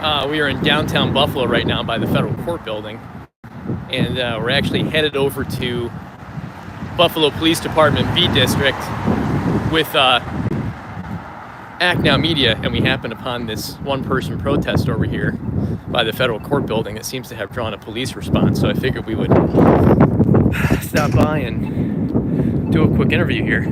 We are in downtown Buffalo right now by the federal court building, and we're actually headed over to Buffalo Police Department B District with Act Now Media, and we happened upon this one-person protest over here by the federal court building that seems to have drawn a police response, so I figured we would stop by and do a quick interview here.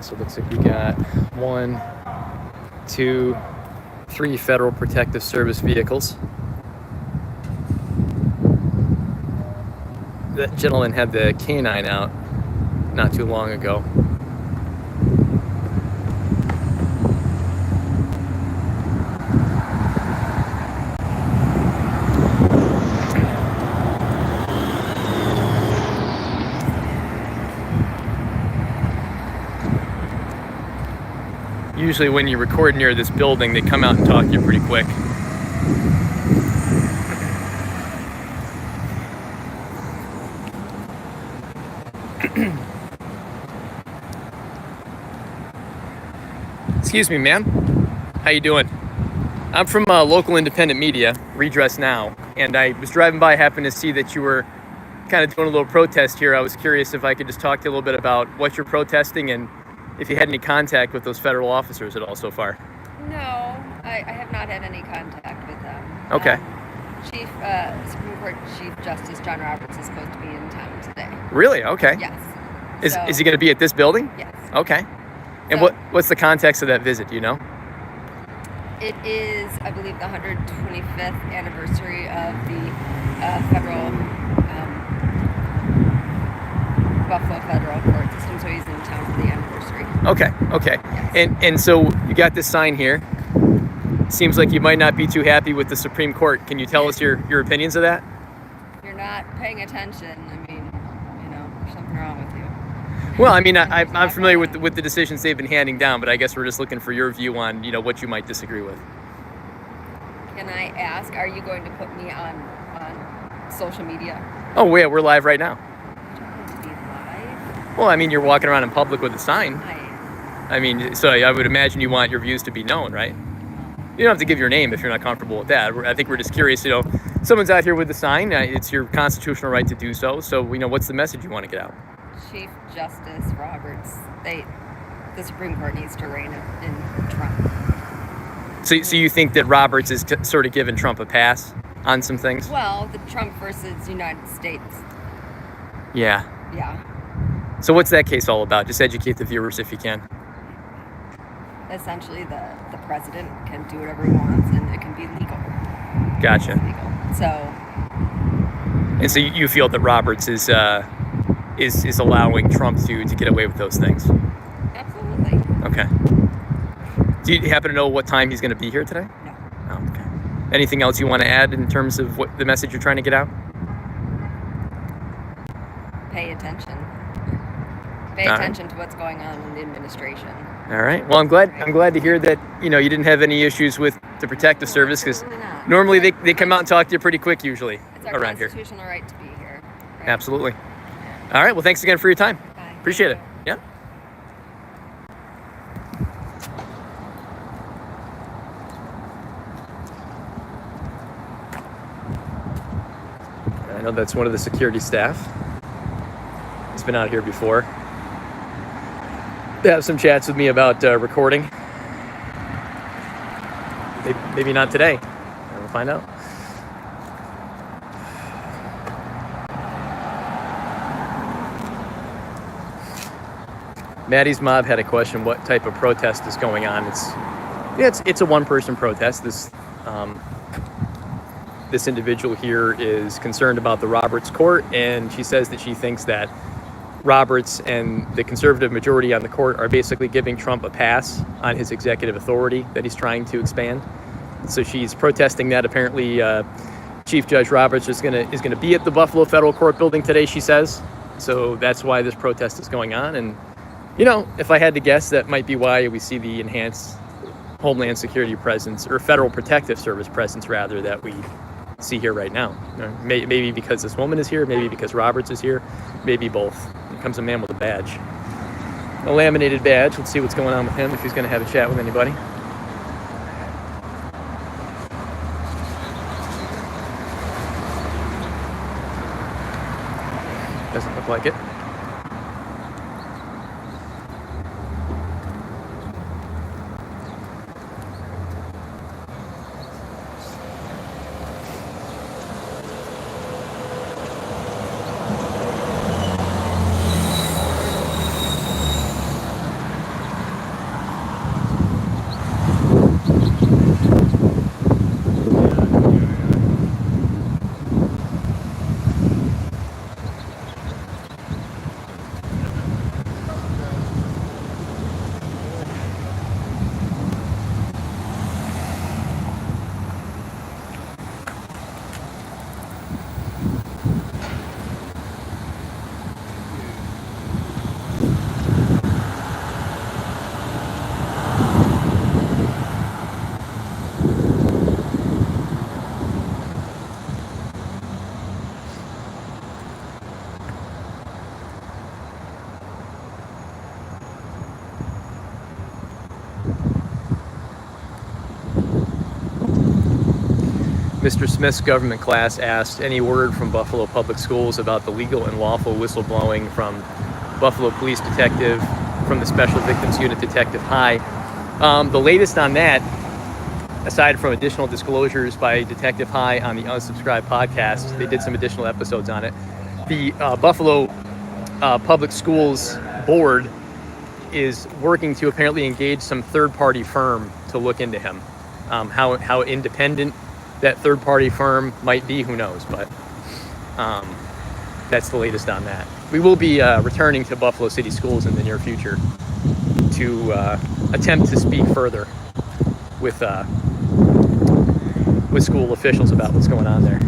So it looks like we got 1, 2, 3 Federal Protective Service vehicles. That gentleman had the canine out not too long ago. Usually when you record near this building, they come out and talk to you pretty quick. Excuse me, ma'am. How you doing? I'm from local independent media, Redress Now, and I was driving by, happened to see that you were kind of doing a little protest here. I was curious if I could just talk to you a little bit about what you're protesting and if you had any contact with those federal officers at all so far. No, I have not had any contact with them. Okay. Supreme Court Chief Justice John Roberts is supposed to be in town today. Really? Okay. Yes. Is he going to be at this building? Yes. Okay. And what's the context of that visit, do you know? It is, I believe, the 125th anniversary of the federal Buffalo federal court system, so he's in town for the anniversary. Okay. Yes. And so you got this sign here. Seems like you might not be too happy with the Supreme Court. Can you tell us your opinions of that? You're not paying attention. I mean, there's something wrong with you. Well, I mean, I'm familiar with the decisions they've been handing down, but I guess we're just looking for your view on, what you might disagree with. Can I ask, are you going to put me on social media? Oh, yeah, we're live right now. To be live? Well, I mean, you're walking around in public with a sign. I am. I mean, so I would imagine you want your views to be known, right? You don't have to give your name if you're not comfortable with that. I think we're just curious, someone's out here with a sign. It's your constitutional right to do so. So, what's the message you want to get out? Chief Justice Roberts, the Supreme Court needs to rein in Trump. So you think that Roberts is sort of giving Trump a pass on some things? Well, the Trump versus United States. Yeah. Yeah. So what's that case all about? Just educate the viewers if you can. Essentially, the president can do whatever he wants, and it can be legal. Gotcha. It's legal. And so you feel that Roberts is allowing Trump to get away with those things? Absolutely. Okay. Do you happen to know what time he's going to be here today? No. Oh, okay. Anything else you want to add in terms of what the message you're trying to get out? Pay attention. Pay attention to what's going on in the administration. All right. Well, I'm glad to hear that you didn't have any issues with the Protective Service, because normally they come out and talk to you pretty quick usually it's our around here. constitutional right to be here. Right? Absolutely. All right. Well, thanks again for your time. Bye. Appreciate it. Yeah. I know that's one of the security staff. He's been out here before. have some chats with me about recording. Maybe not today. We'll find out. Maddie's Mob had a question: what type of protest is going on? It's a one-person protest. This individual here is concerned about the Roberts court, and she says that she thinks that Roberts and the conservative majority on the court are basically giving Trump a pass on his executive authority that he's trying to expand. So she's protesting that. Apparently, Chief Judge Roberts is gonna be at the Buffalo Federal Court building today, she says. So that's why this protest is going on. And if I had to guess, that might be why we see the enhanced Homeland Security presence, or Federal Protective Service presence, rather, that we see here right now. Maybe because this woman is here, maybe because Roberts is here, maybe both. Here comes a man with a badge, a laminated badge. Let's see what's going on with him, if he's going to have a chat with anybody. Doesn't look like it. Mr. Smith's government class asked, any word from Buffalo Public Schools about the legal and lawful whistleblowing from Buffalo Police Detective, from the Special Victims Unit Detective High? The latest on that, aside from additional disclosures by Detective High on the Unsubscribed podcast, they did some additional episodes on it. The Buffalo Public Schools Board is working to apparently engage some third-party firm to look into him. How independent that third-party firm might be, who knows, but that's the latest on that. We will be returning to Buffalo City Schools in the near future to attempt to speak further with school officials about what's going on there.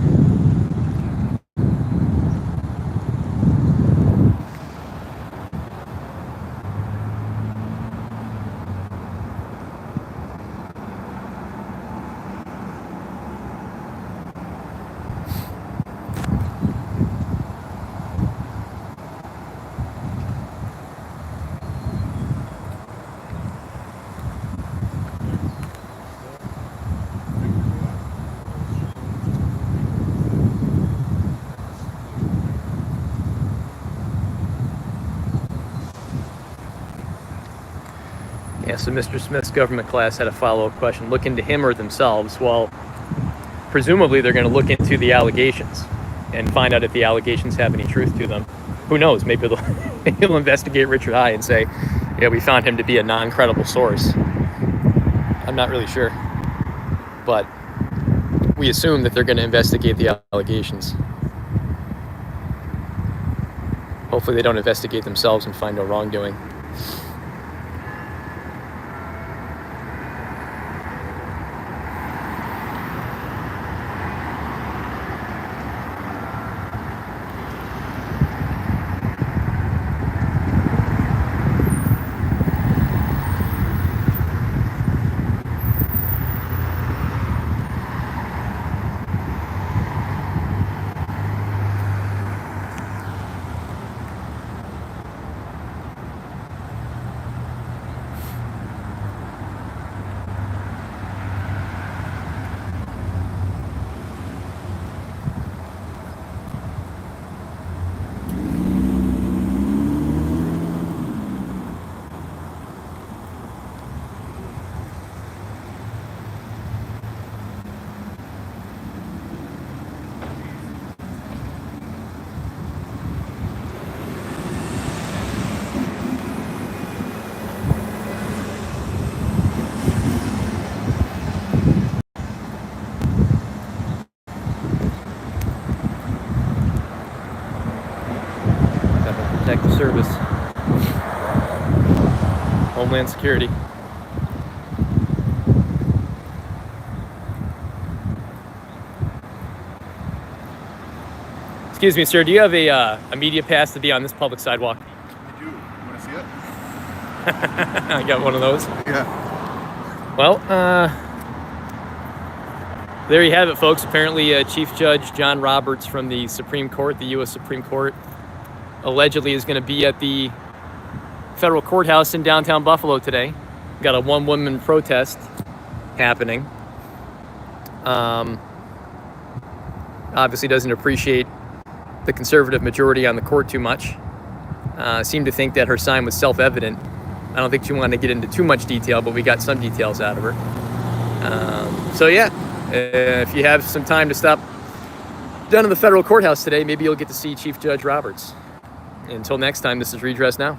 Yeah, so Mr. Smith's government class had a follow-up question. Look into him or themselves? Well, presumably they're going to look into the allegations and find out if the allegations have any truth to them. Who knows? Maybe they'll investigate Richard High and say, yeah, we found him to be a non-credible source. I'm not really sure. But we assume that they're going to investigate the allegations. Hopefully they don't investigate themselves and find no wrongdoing. Homeland Security. Excuse me, sir, do you have a media pass to be on this public sidewalk? I do. You want to see it? I got one of those. Yeah. Well, there you have it, folks. Apparently, Chief Judge John Roberts from the Supreme Court, the U.S. Supreme Court, allegedly is going to be at the federal courthouse in downtown Buffalo today. Got a one-woman protest happening. Obviously doesn't appreciate the conservative majority on the court too much. Seemed to think that her sign was self-evident. I don't think she wanted to get into too much detail, but we got some details out of her. So yeah, if you have some time to stop down in the federal courthouse today, maybe you'll get to see Chief Judge Roberts. Until next time, this is Redress Now.